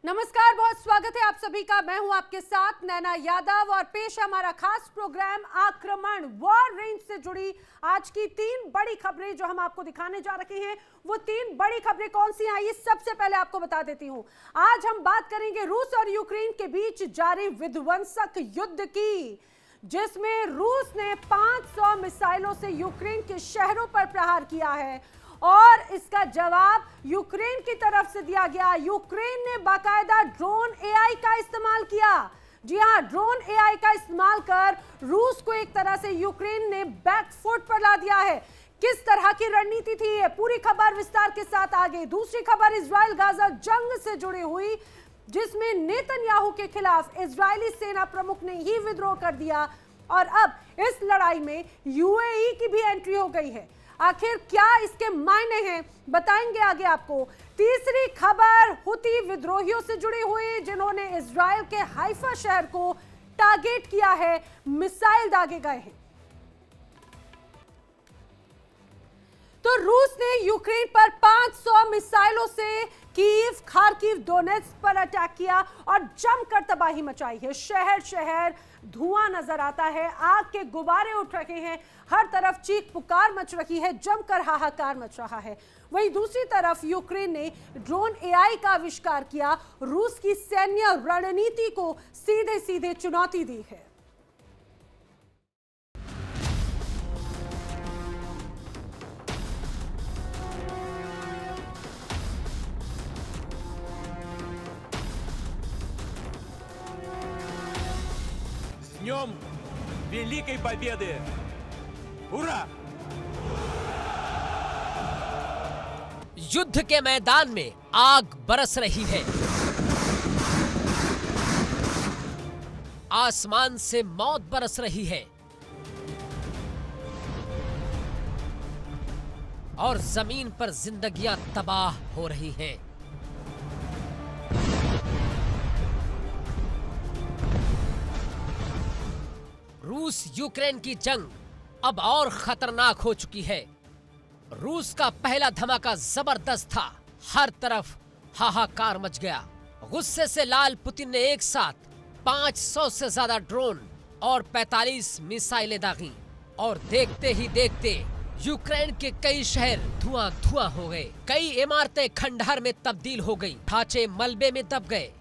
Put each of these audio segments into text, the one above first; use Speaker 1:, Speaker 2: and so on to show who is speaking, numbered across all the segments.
Speaker 1: नमस्कार, बहुत स्वागत है आप सभी का। मैं हूं आपके साथ नैना यादव और पेश है हमारा खास प्रोग्राम आक्रमण। वॉर रेंज से जुड़ी आज की 3 बड़ी खबरें जो हम आपको दिखाने जा रहे हैं। वो 3 बड़ी खबरें कौन सी हैं, आइए सबसे पहले आपको बता देती हूं। आज हम बात करेंगे रूस और यूक्रेन के बीच जारी विध्वंसक युद्ध की, जिसमें रूस ने 500 मिसाइलों से यूक्रेन के शहरों पर प्रहार किया है और इसका जवाब यूक्रेन की तरफ से दिया गया। यूक्रेन ने बाकायदा ड्रोन एआई का इस्तेमाल किया। जी हां, ड्रोन एआई का इस्तेमाल कर रूस को एक तरह से यूक्रेन ने बैकफुट पर ला दिया है। किस तरह की रणनीति थी ये, पूरी खबर विस्तार के साथ आगे। दूसरी खबर इजराइल गाजा जंग से जुड़ी हुई, जिसमें नेतन्याहू के खिलाफ इजरायली सेना प्रमुख ने ही विद्रोह कर दिया और अब इस लड़ाई में यूएई की भी एंट्री हो गई है। आखिर क्या इसके मायने हैं, बताएंगे आगे आपको। तीसरी खबर हुती विद्रोहियों से जुड़ी हुई, जिन्होंने इजराइल के हाइफा शहर को टारगेट किया है, मिसाइल दागे गए हैं। तो रूस ने यूक्रेन पर 500 मिसाइलों से कीव, खार्किव, डोनेट्स्क पर अटैक किया और जमकर तबाही मचाई है। शहर शहर धुआं नजर आता है, आग के गुब्बारे उठ रहे हैं, हर तरफ चीख पुकार मच रही है, जमकर हाहाकार मच रहा है। वहीं दूसरी तरफ यूक्रेन ने ड्रोन एआई का आविष्कार किया, रूस की सैन्य रणनीति को सीधे सीधे चुनौती दी है।
Speaker 2: Днем Великой Победы! Ура!
Speaker 3: युद्ध के मैदान में आग बरस रही है। आसमान से मौत बरस रही है और जमीन पर जिंदगियां तबाह हो रही हैं। रूस यूक्रेन की जंग अब और खतरनाक हो चुकी है। रूस का पहला धमाका जबरदस्त था, हर तरफ हाहाकार मच गया। गुस्से से लाल पुतिन ने एक साथ 500 से ज्यादा ड्रोन और 45 मिसाइलें दागी और देखते ही देखते यूक्रेन के कई शहर धुआं धुआं हो गए। कई इमारतें खंडहर में तब्दील हो गई, ढांचे मलबे में दब गए।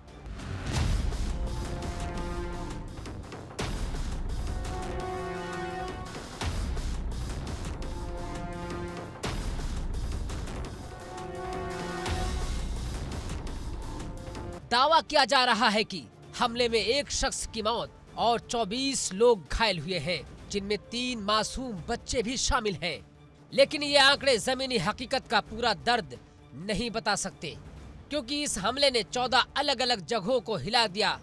Speaker 3: दावा किया जा रहा है कि हमले में एक शख्स की मौत और 24 लोग घायल हुए हैं, जिनमें 3 मासूम बच्चे भी शामिल हैं। लेकिन ये आंकड़े जमीनी हकीकत का पूरा दर्द नहीं बता सकते, क्योंकि इस हमले ने 14 अलग अलग जगहों को हिला दिया।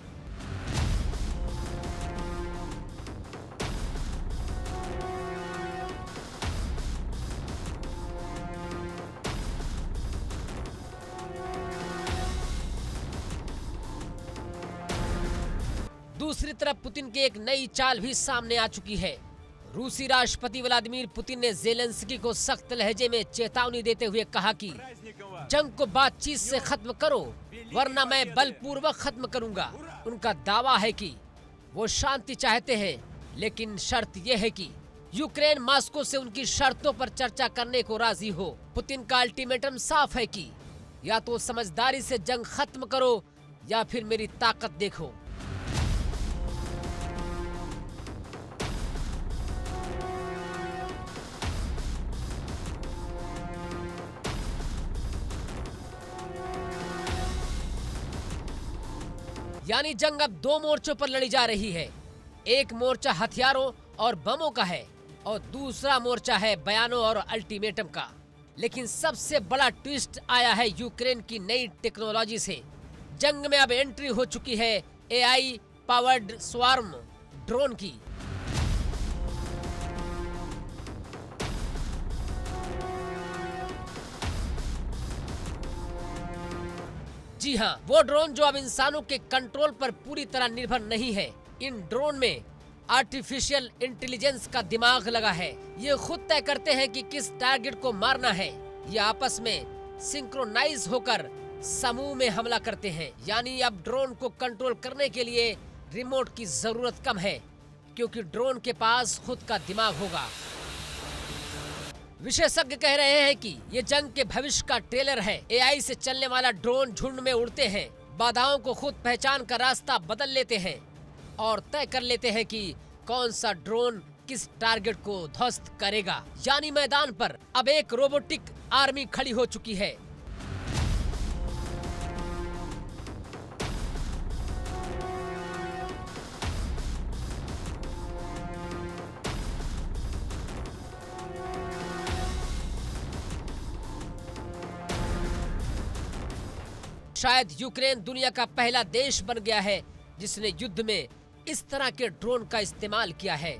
Speaker 3: दूसरी तरफ पुतिन की एक नई चाल भी सामने आ चुकी है। रूसी राष्ट्रपति व्लादिमीर पुतिन ने जेलेंस्की को सख्त लहजे में चेतावनी देते हुए कहा कि जंग को बातचीत से खत्म करो, वरना मैं बलपूर्वक खत्म करूंगा। उनका दावा है कि वो शांति चाहते हैं, लेकिन शर्त यह है कि यूक्रेन मॉस्को से उनकी शर्तों पर चर्चा करने को राजी हो। पुतिन का अल्टीमेटम साफ है कि या तो समझदारी से जंग खत्म करो या फिर मेरी ताकत देखो। यानी जंग अब 2 मोर्चों पर लड़ी जा रही है। एक मोर्चा हथियारों और बमों का है और दूसरा मोर्चा है बयानों और अल्टीमेटम का। लेकिन सबसे बड़ा ट्विस्ट आया है यूक्रेन की नई टेक्नोलॉजी से। जंग में अब एंट्री हो चुकी है एआई पावर्ड स्वार्म ड्रोन की। जी हाँ, वो ड्रोन जो अब इंसानों के कंट्रोल पर पूरी तरह निर्भर नहीं है। इन ड्रोन में आर्टिफिशियल इंटेलिजेंस का दिमाग लगा है। ये खुद तय करते हैं कि किस टारगेट को मारना है। ये आपस में सिंक्रोनाइज होकर समूह में हमला करते हैं। यानी अब ड्रोन को कंट्रोल करने के लिए रिमोट की जरूरत कम है, क्योंकि ड्रोन के पास खुद का दिमाग होगा। विशेषज्ञ कह रहे हैं कि ये जंग के भविष्य का ट्रेलर है। एआई से चलने वाला ड्रोन झुंड में उड़ते हैं, बाधाओं को खुद पहचान कर रास्ता बदल लेते हैं और तय कर लेते हैं कि कौन सा ड्रोन किस टारगेट को ध्वस्त करेगा। यानी मैदान पर अब एक रोबोटिक आर्मी खड़ी हो चुकी है। शायद यूक्रेन दुनिया का पहला देश बन गया है जिसने युद्ध में इस तरह के ड्रोन का इस्तेमाल किया है।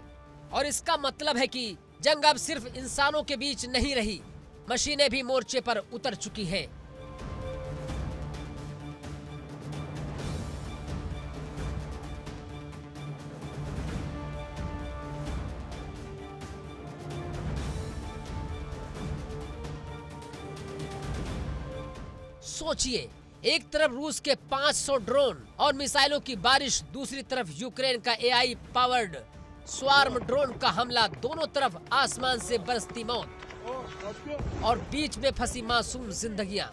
Speaker 3: और इसका मतलब है कि जंग अब सिर्फ इंसानों के बीच नहीं रही, मशीनें भी मोर्चे पर उतर चुकी हैं। सोचिए, एक तरफ रूस के 500 ड्रोन और मिसाइलों की बारिश, दूसरी तरफ यूक्रेन का एआई पावर्ड स्वार्म ड्रोन का हमला, दोनों तरफ आसमान से बरसती मौत और बीच में फंसी मासूम जिंदगियां।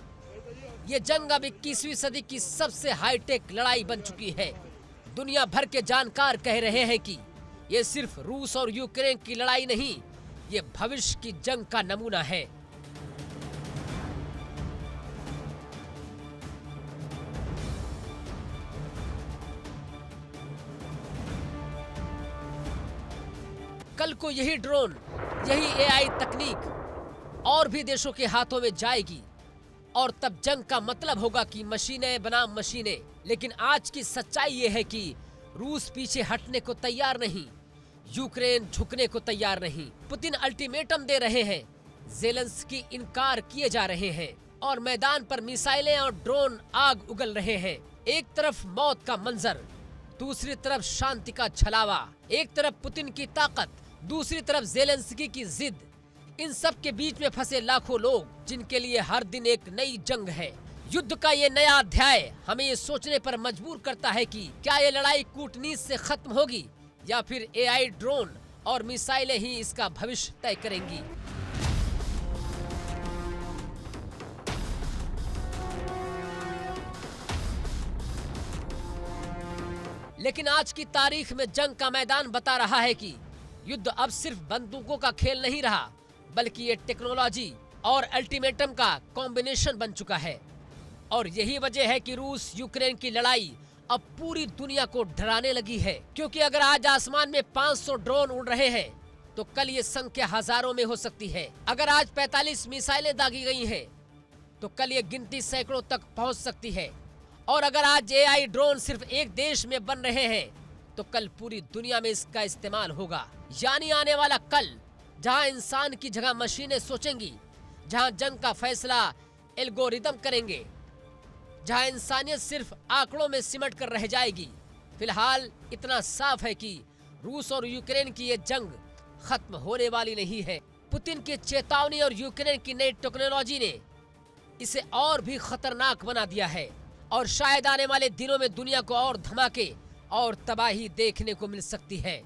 Speaker 3: ये जंग अब 21वीं सदी की सबसे हाईटेक लड़ाई बन चुकी है। दुनिया भर के जानकार कह रहे हैं कि ये सिर्फ रूस और यूक्रेन की लड़ाई नहीं, ये भविष्य की जंग का नमूना है। कल को यही ड्रोन, यही एआई तकनीक और भी देशों के हाथों में जाएगी और तब जंग का मतलब होगा कि मशीनें बनाम मशीनें। लेकिन आज की सच्चाई ये है कि रूस पीछे हटने को तैयार नहीं, यूक्रेन झुकने को तैयार नहीं। पुतिन अल्टीमेटम दे रहे हैं, ज़ेलेंस्की इनकार किए जा रहे हैं और मैदान पर मिसाइलें और ड्रोन आग उगल रहे हैं। एक तरफ मौत का मंजर, दूसरी तरफ शांति का छलावा। एक तरफ पुतिन की ताकत, दूसरी तरफ ज़ेलेंस्की की जिद। इन सब के बीच में फंसे लाखों लोग, जिनके लिए हर दिन एक नई जंग है। युद्ध का ये नया अध्याय हमें ये सोचने पर मजबूर करता है कि क्या ये लड़ाई कूटनीति से खत्म होगी या फिर एआई, ड्रोन और मिसाइलें ही इसका भविष्य तय करेंगी। लेकिन आज की तारीख में जंग का मैदान बता रहा है कि युद्ध अब सिर्फ बंदूकों का खेल नहीं रहा, बल्कि ये टेक्नोलॉजी और अल्टीमेटम का कॉम्बिनेशन बन चुका है। और यही वजह है कि रूस यूक्रेन की लड़ाई अब पूरी दुनिया को डराने लगी है। क्योंकि अगर आज आसमान में 500 ड्रोन उड़ रहे हैं तो कल ये संख्या हजारों में हो सकती है। अगर आज 45 मिसाइलें दागी गई हैं तो कल ये गिनती सैकड़ों तक पहुंच सकती है। और अगर आज एआई ड्रोन सिर्फ एक देश में बन रहे हैं तो कल पूरी दुनिया में इसका इस्तेमाल होगा। यानी आने वाला कल, जहां इंसान की जगह मशीनें सोचेंगी, जहां जंग का फैसला एल्गोरिदम करेंगे, जहां इंसानियत सिर्फ आंकड़ों में सिमट कर रह जाएगी। फिलहाल इतना साफ है कि रूस और यूक्रेन की ये जंग खत्म होने वाली नहीं है। पुतिन की चेतावनी और यूक्रेन की नई टेक्नोलॉजी ने इसे और भी खतरनाक बना दिया है। और शायद आने वाले दिनों में दुनिया को और धमाके और तबाही देखने को मिल सकती है।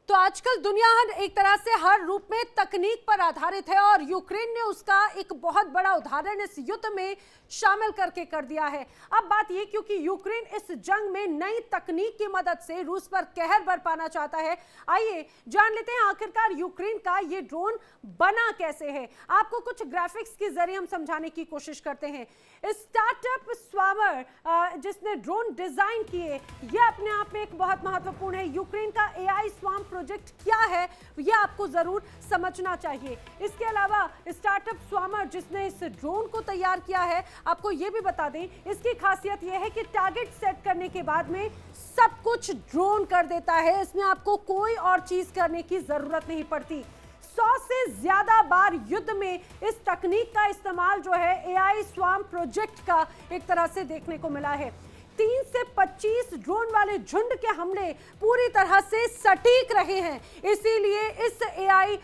Speaker 1: तो आजकल दुनिया एक तरह से हर रूप में तकनीक पर आधारित है और यूक्रेन ने उसका एक बहुत बड़ा उदाहरण इस युद्ध में शामिल करके कर दिया है। अब बात ये, क्योंकि यूक्रेन इस जंग में नई तकनीक की मदद से रूस पर कहर बरपाना चाहता है, आइए जान लेते हैं आखिरकार यूक्रेन का ये ड्रोन बना कैसे है। आपको कुछ ग्राफिक्स के जरिए हम समझाने की कोशिश करते हैं। स्टार्टअप स्वामर जिसने ड्रोन डिजाइन किए, यह अपने आप में एक बहुत महत्वपूर्ण है। यूक्रेन का एआई स्वाम प्रोजेक्ट क्या है यह आपको जरूर समझना चाहिए। इसके अलावा स्टार्टअप स्वामर जिसने इस ड्रोन को तैयार किया है, आपको यह भी बता दें, इसकी खासियत यह है कि टारगेट सेट करने के बाद में सब कुछ ड्रोन कर देता है। इसमें आपको कोई और चीज करने की जरूरत नहीं पड़ती। 100 से ज्यादा बार युद्ध में इस तकनीक का इस्तेमाल जो है एआई स्वाम प्रोजेक्ट का एक तरह से देखने को मिला है। 3 से 25 ड्रोन वाले झुंड के हमले पूरी तरह से सटीक रहे हैं। इसीलिए इस एआई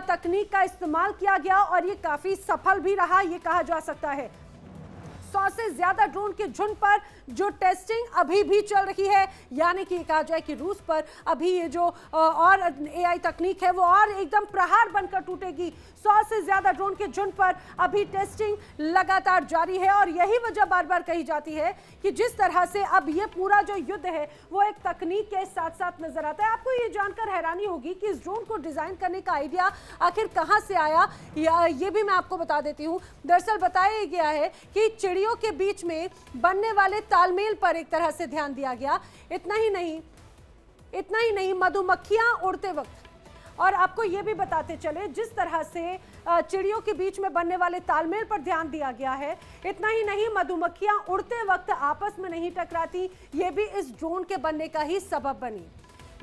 Speaker 1: तकनीक का इस्तेमाल किया गया और ये काफी सफल भी रहा, ये कहा जा सकता है। 100 से ज्यादा ड्रोन के झुंड पर जो टेस्टिंग अभी भी चल रही है, यानी कि कहा जाए कि रूस पर अभी ये जो और एआई तकनीक है वो और एकदम प्रहार बनकर टूटेगी। 100 से ज्यादा ड्रोन के झुंड पर अभी टेस्टिंग लगातार जारी है और यही वजह बार बार कही जाती है कि जिस तरह से अब ये पूरा जो युद्ध है वो एक तकनीक के साथ साथ नजर आता है। आपको ये जानकर हैरानी होगी कि इस ड्रोन को डिजाइन करने का आइडिया आखिर कहां से आया, ये भी मैं आपको बता देती हूँ। दरअसल बताया गया है कि चिड़ियों के बीच में बनने वाले तालमेल पर एक तरह से ध्यान दिया गया। इतना ही नहीं, मधुमक्खियां उड़ते वक्त, और आपको ये भी बताते चले जिस तरह से चिड़ियों के बीच में बनने वाले तालमेल पर ध्यान दिया गया है, इतना ही नहीं, मधुमक्खियां उड़ते वक्त आपस में नहीं टकराती, ये भी इस ड्रोन के बनने का ही सबब बनी।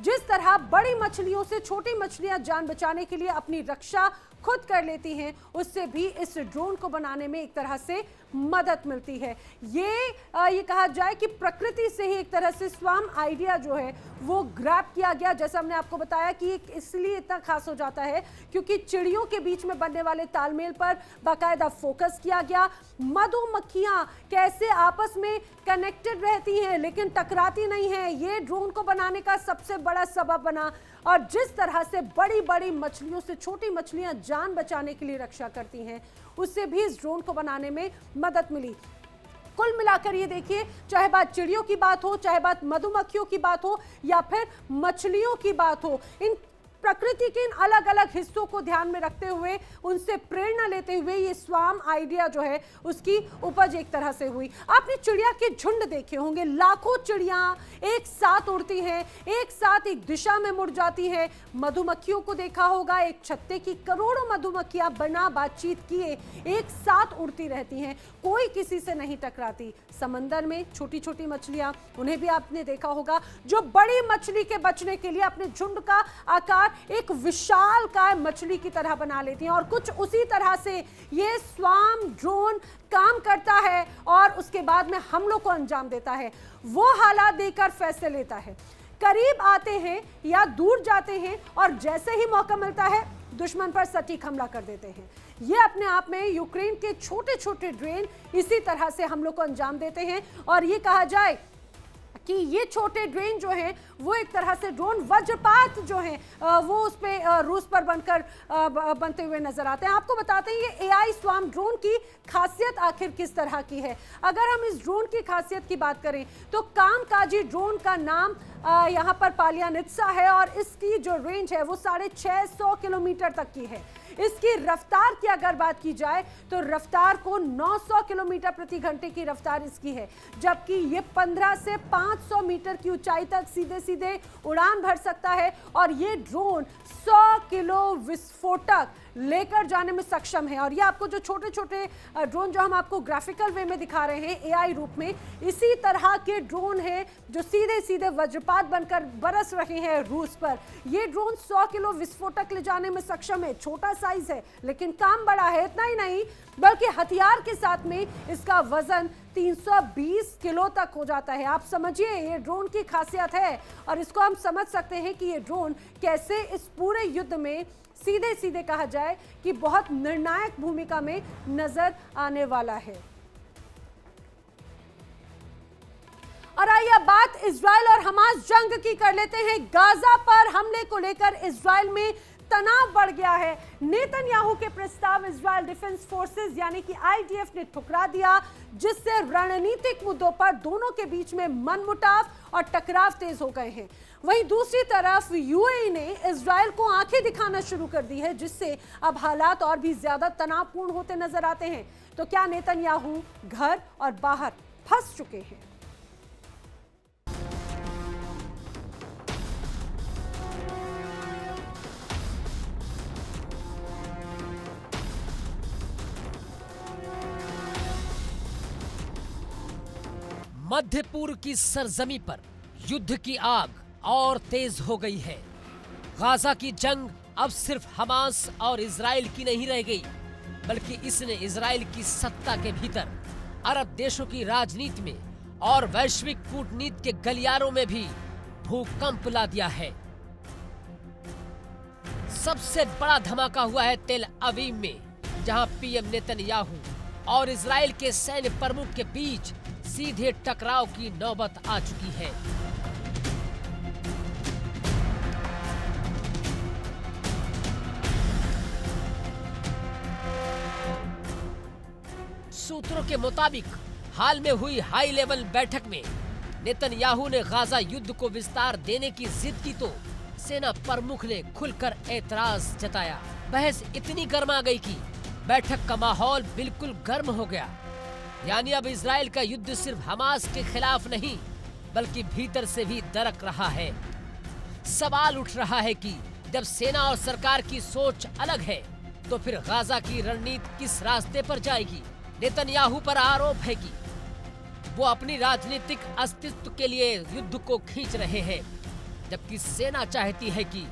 Speaker 1: जिस तरह बड़ी मछलियों से छोटी मछलियां जान बचाने के लिए अपनी रक्षा खुद कर लेती हैं, उससे भी इस ड्रोन को बनाने में एक तरह से मदद मिलती है। ये कहा जाए कि प्रकृति से ही एक तरह से स्वार्म आइडिया जो है वो ग्रैब किया गया। जैसा हमने आपको बताया कि इसलिए इतना खास हो जाता है क्योंकि चिड़ियों के बीच में बनने वाले तालमेल पर बाकायदा फोकस किया गया। मधुमक्खियां कैसे आपस में कनेक्टेड रहती हैं लेकिन टकराती नहीं हैं, ये ड्रोन को बनाने का सबसे बड़ा सबब बना। और जिस तरह से बड़ी बड़ी मछलियों से छोटी मछलियां जान बचाने के लिए रक्षा करती हैं, उससे भी इस ड्रोन को बनाने में मदद मिली। कुल मिलाकर ये देखिए, चाहे बात चिड़ियों की बात हो, चाहे बात मधुमक्खियों की बात हो या फिर मछलियों की बात हो, इन प्रकृति के इन अलग अलग हिस्सों को ध्यान में रखते हुए, उनसे प्रेरणा लेते हुए ये स्वार्म आइडिया जो है उसकी उपज एक तरह से हुई। आपने चिड़िया के झुंड देखे होंगे, लाखों चिड़िया एक साथ उड़ती हैं, एक साथ एक दिशा में मुड़ जाती हैं। मधुमक्खियों को देखा होगा, एक छत्ते की करोड़ों मधुमक्खियां बिना बातचीत किए एक साथ उड़ती रहती हैं, कोई किसी से नहीं टकराती। समंदर में छोटी छोटी मछलियां, उन्हें भी आपने देखा होगा, जो बड़ी मछली के बचने के लिए अपने झुंड का आकार एक विशाल काय मछली की तरह बना लेती हैं। और कुछ उसी तरह से ये स्वार्म ड्रोन काम करता है और उसके बाद में हमलों को अंजाम देता है। वो हालात देकर फैसले लेता है, करीब आते हैं या दूर जाते हैं और जैसे ही मौका मिलता है दुश्मन पर सटीक हमला कर देते हैं। ये अपने आप में यूक्रेन के छोटे छोटे ड्रोन इसी तरह से हमलों को अंजाम देते हैं। और ये कहा जाए कि ये छोटे ड्रोन जो हैं वो एक तरह से ड्रोन वज्रपात जो हैं वो उस पे रूस पर बनते हुए नजर आते हैं। आपको बताते हैं ये एआई स्वार्म ड्रोन की खासियत आखिर किस तरह की है। अगर हम इस ड्रोन की खासियत की बात करें तो कामकाजी ड्रोन का नाम यहाँ पर पालियानित्सा है और इसकी जो रेंज है वो 650 किलोमीटर तक की है। इसकी रफ्तार की अगर बात की जाए तो रफ्तार को 900 किलोमीटर प्रति घंटे की रफ्तार इसकी है, जबकि ये 15 से 500 मीटर की ऊंचाई तक सीधे सीधे उड़ान भर सकता है। और ये ड्रोन 100 किलो विस्फोटक लेकर जाने में सक्षम है। और ये आपको जो छोटे छोटे ड्रोन जो हम आपको ग्राफिकल वे में दिखा रहे हैं एआई रूप में, इसी तरह के ड्रोन हैं जो सीधे सीधे वज्रपात बनकर बरस रहे हैं रूस पर। ये ड्रोन 100 किलो विस्फोटक ले जाने में सक्षम है। छोटा साइज है लेकिन काम बड़ा है। इतना ही नहीं बल्कि हथियार के साथ में इसका वजन 320 किलो तक हो जाता है। आप समझिए ये ड्रोन की खासियत है और इसको हम समझ सकते हैं कि ये ड्रोन कैसे इस पूरे युद्ध में सीधे सीधे कहा जाए कि बहुत निर्णायक भूमिका में नजर आने वाला है। और आइए बात इजराइल और हमास जंग की कर लेते हैं। गाजा पर हमले को लेकर इजराइल में तनाव बढ़ गया है। नेतन्याहू के प्रस्ताव इजराइल डिफेंस फोर्सेस यानी कि आईडीएफ ने ठुकरा दिया, जिससे रणनीतिक मुद्दों पर दोनों के बीच में मनमुटाव और टकराव तेज हो गए हैं। वहीं दूसरी तरफ यूएई ने इजराइल को आंखें दिखाना शुरू कर दी है, जिससे अब हालात और भी ज्यादा तनावपूर्ण होते नजर आते हैं। तो क्या नेतन्याहू घर और बाहर फंस चुके हैं?
Speaker 3: मध्य पूर्व की सरजमी पर युद्ध की आग और तेज हो गई है। गाजा की जंग अब सिर्फ हमास और इजराइल की नहीं रह गई, बल्कि इसने इजराइल की सत्ता के भीतर अरब देशों की राजनीति में और वैश्विक कूटनीति के गलियारों में भी भूकंप ला दिया है। सबसे बड़ा धमाका हुआ है तेल अवीव में, जहां पीएम नेतन्याहू और इजराइल के सैन्य प्रमुख के बीच सीधे टकराव की नौबत आ चुकी है। सूत्रों के मुताबिक हाल में हुई हाई लेवल बैठक में नेतन्याहू ने गाजा युद्ध को विस्तार देने की जिद की तो सेना प्रमुख ने खुलकर ऐतराज जताया। बहस इतनी गर्मा गई कि बैठक का माहौल बिल्कुल गर्म हो गया। यानी अब इजराइल का युद्ध सिर्फ हमास के खिलाफ नहीं बल्कि भीतर से भी दरक रहा है। सवाल उठ रहा है कि जब सेना और सरकार की सोच अलग है तो फिर गाजा की रणनीति किस रास्ते पर जाएगी। नेतन्याहू पर आरोप है कि वो अपनी राजनीतिक अस्तित्व के लिए युद्ध को खींच रहे हैं, जबकि सेना चाहती है कि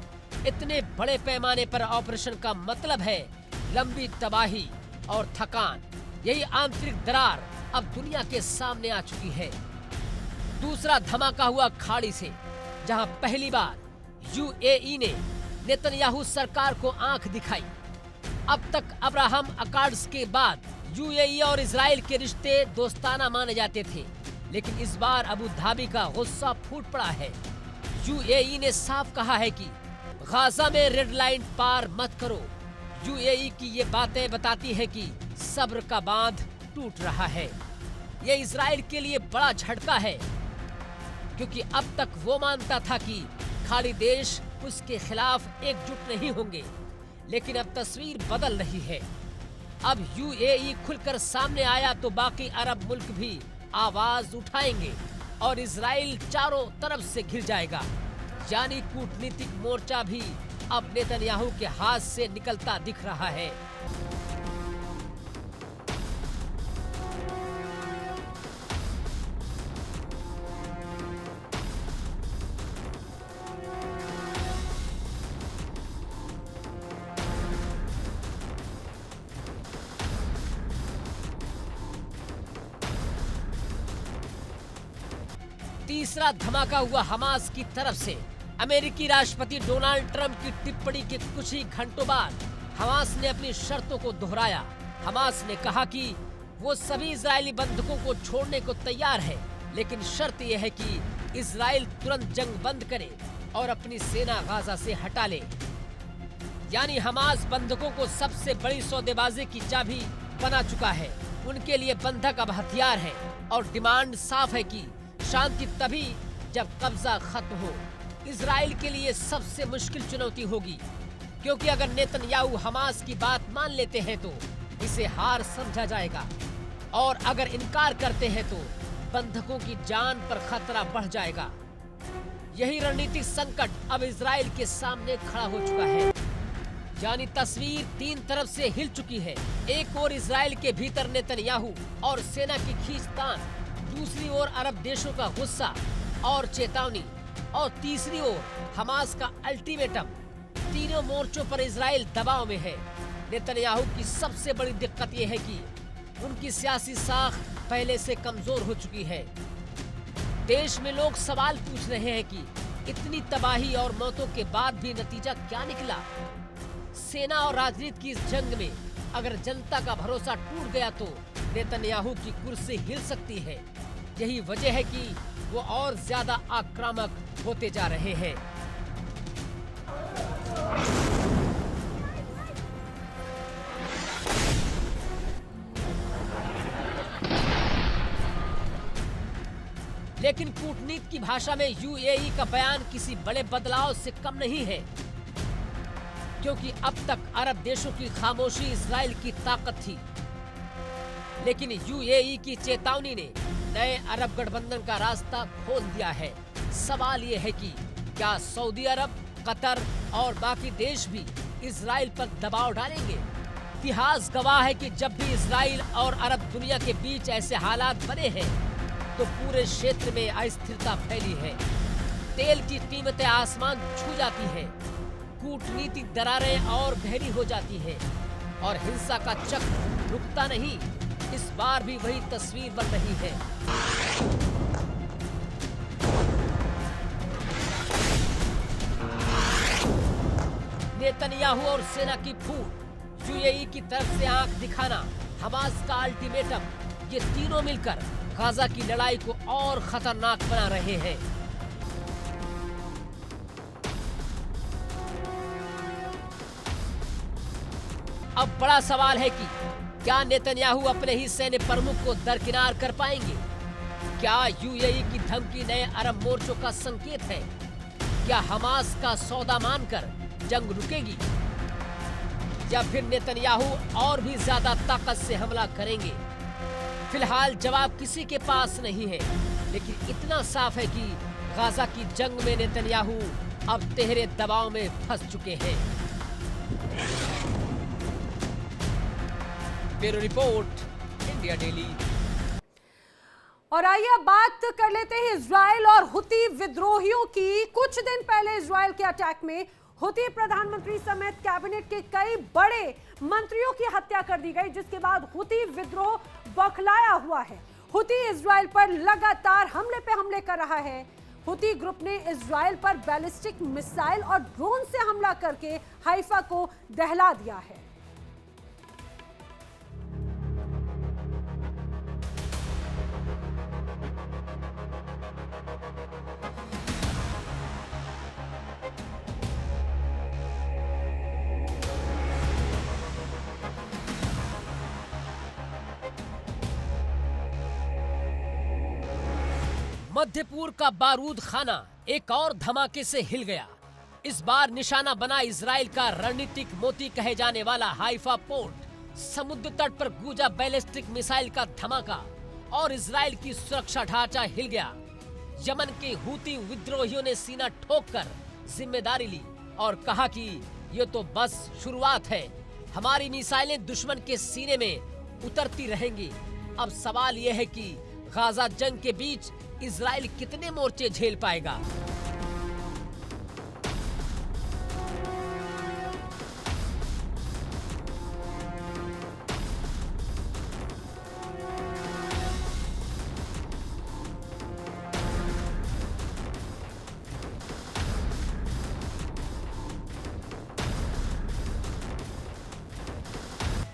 Speaker 3: इतने बड़े पैमाने पर ऑपरेशन का मतलब है लंबी तबाही और थकान। यही आंतरिक दरार अब दुनिया के सामने आ चुकी है। दूसरा धमाका हुआ खाड़ी से, जहां पहली बार यूएई ने नेतन्याहू सरकार को आंख दिखाई। अब तक अब्राहम अकॉर्ड्स के बाद यूएई और इजराइल के रिश्ते दोस्ताना माने जाते थे, लेकिन इस बार अबू धाबी का गुस्सा फूट पड़ा है। यूएई ने साफ कहा है कि गाजा में रेड लाइन पार मत करो। यूएई की ये बातें बताती है कि सब्र का बांध टूट रहा है। ये इजराइल के लिए बड़ा झटका है, क्योंकि अब तक वो मानता था कि खाड़ी देश उसके खिलाफ एकजुट नहीं होंगे, लेकिन अब तस्वीर बदल रही है। अब यूएई खुलकर सामने आया तो बाकी अरब मुल्क भी आवाज उठाएंगे और इजराइल चारों तरफ से घिर जाएगा। यानी कूटनीतिक मोर्चा भी अब नेतन्याहू के हाथ से निकलता दिख रहा है। तीसरा धमाका हुआ हमास की तरफ से। अमेरिकी राष्ट्रपति डोनाल्ड ट्रंप की टिप्पणी के कुछ ही घंटों बाद हमास ने अपनी शर्तों को दोहराया। हमास ने कहा कि वो सभी इजरायली बंधकों को छोड़ने को तैयार है, लेकिन शर्त यह है कि इजराइल तुरंत जंग बंद करे और अपनी सेना गाजा से हटा ले। यानी हमास बंधकों को सबसे बड़ी सौदेबाजी की चाबी बना चुका है। उनके लिए बंधक अब हथियार है और डिमांड साफ है कि शांति तभी जब कब्जा खत्म हो। इजराइल के लिए सबसे मुश्किल चुनौती होगी, क्योंकि अगर नेतन्याहू हमास की बात मान लेते हैं तो इसे हार समझा जाएगा, और अगर इनकार करते हैं तो बंधकों की जान पर खतरा बढ़ जाएगा। यही रणनीतिक संकट अब इजराइल के सामने खड़ा हो चुका है। यानी तस्वीर तीन तरफ से हिल चुकी है। एक ओर इजराइल के भीतर नेतन्याहू और सेना की खींचतान, दूसरी ओर अरब देशों का गुस्सा और चेतावनी, और तीसरी ओर हमास का अल्टीमेटम। तीनों मोर्चों पर इजराइल दबाव में है। नेतन्याहू की सबसे बड़ी दिक्कत यह है कि उनकी सियासी साख पहले से कमजोर हो चुकी है। देश में लोग सवाल पूछ रहे हैं कि इतनी तबाही और मौतों के बाद भी नतीजा क्या निकला। सेना और राजनीति की इस जंग में अगर जनता का भरोसा टूट गया तो नेतन्याहू की कुर्सी हिल सकती है। यही वजह है कि वो और ज्यादा आक्रामक होते जा रहे हैं। लेकिन कूटनीति की भाषा में यूएई का बयान किसी बड़े बदलाव से कम नहीं है, क्योंकि अब तक अरब देशों की खामोशी इजराइल की ताकत थी। लेकिन यूएई की चेतावनी ने नए अरब गठबंधन का रास्ता खोल दिया है। सवाल ये है कि क्या सऊदी अरब, कतर और बाकी देश भी इजराइल पर दबाव डालेंगे? इतिहास गवाह है कि जब भी इजराइल और अरब दुनिया के बीच ऐसे हालात बने हैं तो पूरे क्षेत्र में अस्थिरता फैली है। तेल की कीमतें आसमान छू जाती हैं, कूटनीतिक दरारें और गहरी हो जाती हैं और हिंसा का चक्र रुकता नहीं। इस बार भी वही तस्वीर बन रही है। नेतन्याहू और सेना की फूट, यूएई की तरफ से आंख दिखाना, हमास का अल्टीमेटम, ये तीनों मिलकर गाजा की लड़ाई को और खतरनाक बना रहे हैं। अब बड़ा सवाल है कि क्या नेतन्याहू अपने ही सैन्य प्रमुख को दरकिनार कर पाएंगे? क्या यूएई की धमकी नए अरब मोर्चों का संकेत है? क्या हमास का सौदा मानकर जंग रुकेगी, या फिर नेतन्याहू और भी ज्यादा ताकत से हमला करेंगे? फिलहाल जवाब किसी के पास नहीं है, लेकिन इतना साफ है कि गाजा की जंग में नेतन्याहू अब तेहरे दबाव में फंस चुके हैं। Bureau report, India daily.
Speaker 1: और आइए अब बात कर लेते हैं इजराइल और हुती विद्रोहियों की। कुछ दिन पहले इजराइल के अटैक में हुती प्रधानमंत्री समेत कैबिनेट के कई बड़े मंत्रियों की हत्या कर दी गई, जिसके बाद हुती विद्रोह बौखलाया हुआ है। हुती इजराइल पर लगातार हमले पे हमले कर रहा है। हुती ग्रुप ने इजराइल पर बैलिस्टिक मिसाइल और ड्रोन से हमला करके हाइफा को दहला दिया है।
Speaker 3: मध्यपूर्व का बारूद खाना एक और धमाके से हिल गया। इस बार निशाना बना इजराइल का रणनीतिक मोती कहे जाने वाला हाइफा पोर्ट। समुद्र तट पर गूंजा बैलिस्टिक मिसाइल का धमाका और इजराइल की सुरक्षा ढांचा हिल गया। यमन के हुती विद्रोहियों ने सीना ठोककर जिम्मेदारी ली और कहा कि ये तो बस शुरुआत है, हमारी मिसाइलें दुश्मन के सीने में उतरती रहेंगी। अब सवाल यह है कि गाजा जंग के बीच इजराइल कितने मोर्चे झेल पाएगा।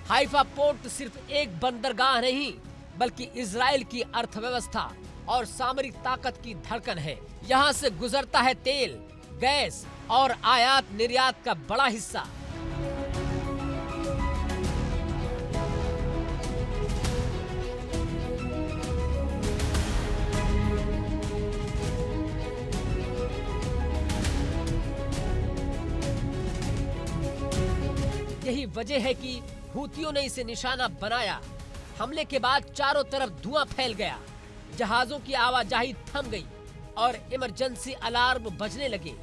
Speaker 3: हाइफा पोर्ट सिर्फ एक बंदरगाह नहीं, बल्कि इजराइल की अर्थव्यवस्था और सामरिक ताकत की धड़कन है। यहाँ से गुजरता है तेल, गैस और आयात निर्यात का बड़ा हिस्सा। यही वजह है कि हुतियों ने इसे निशाना बनाया। हमले के बाद चारों तरफ धुआं फैल गया, जहाजों की आवाजाही थम गई और इमरजेंसी अलार्म बजने लगे।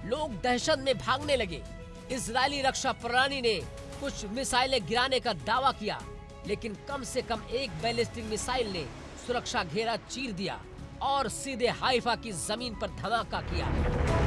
Speaker 3: लोग दहशत में भागने लगे। इजरायली रक्षा प्रणाली ने कुछ मिसाइलें गिराने का दावा किया, लेकिन कम से कम एक बैलिस्टिक मिसाइल ने सुरक्षा घेरा चीर दिया और सीधे हाइफा की जमीन पर धमाका किया।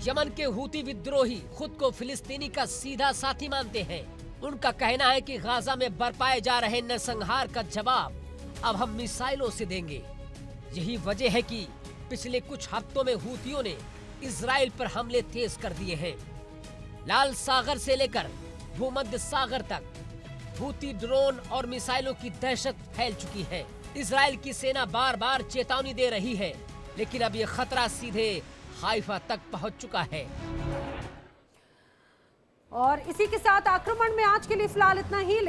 Speaker 3: यमन के हुती विद्रोही खुद को फिलिस्तीनी का सीधा साथी मानते हैं। उनका कहना है कि गाजा में बरपाए जा रहे नरसंहार का जवाब अब हम मिसाइलों से देंगे। यही वजह है कि पिछले कुछ हफ्तों में हुतियों ने इजराइल पर हमले तेज कर दिए हैं। लाल सागर से लेकर भूमध्य सागर तक हुती ड्रोन और मिसाइलों की दहशत फैल चुकी है। इजराइल की सेना बार बार चेतावनी दे रही है, लेकिन अब ये खतरा सीधे हाइफा तक पहुंच चुका है।
Speaker 1: और इसी के साथ आक्रमण में आज के लिए फिलहाल इतना ही।